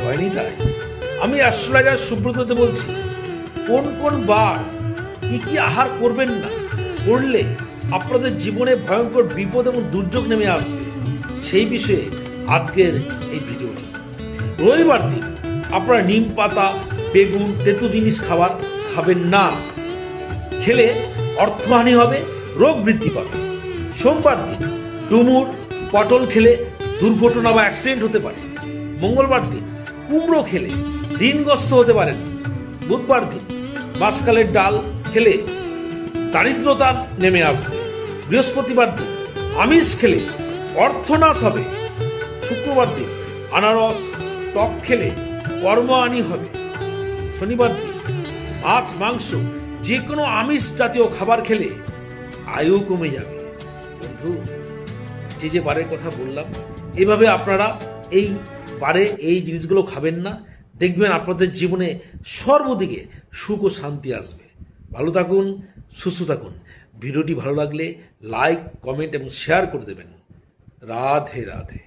হয়নি তাই। আমি অ্যাস্ট্রোলজার সুব্রততে বলছি, কোন কোন বার কি কি আহার করবেন না, করলে আপনাদের জীবনে ভয়ঙ্কর বিপদ এবং দুর্যোগ নেমে আসবে, সেই বিষয়ে আজকের এই ভিডিওটি। রবিবার দিন আপনারা নিম পাতা, বেগুন, তেতো জিনিস খাবেন না। খেলে অর্থহানি হবে, রোগ বৃদ্ধি পাবে। সোমবার দিন ডুমুর, পটল খেলে দুর্ঘটনা বা অ্যাক্সিডেন্ট হতে পারে। মঙ্গলবার দিন কুমড়ো খেলে ঋণগ্রস্ত হতে পারেন। বুধবার দিন মাসকালের ডাল খেলে দারিদ্রতা নেমে আসবে। বৃহস্পতিবার দিন আমিষ খেলে অর্থনাশ হবে। শুক্রবার দিন আনারস, টক খেলে কর্মহানি হবে। শনিবার দিন মাছ, মাংস, যে কোনো আমিষ জাতীয় খাবার খেলে আয়ু কমে যাবে। বন্ধু, যে বারের কথা বললাম, এভাবে আপনারা এই বারে এই জিনিসগুলো খাবেন না, দেখবেন আপনাদের জীবনে সর্বদিকে সুখ ও শান্তি আসবে। ভালো থাকুন, সুস্থ থাকুন। ভিডিওটি ভালো লাগলে লাইক, কমেন্ট এবং শেয়ার করে দেবেন। রাধে রাধে।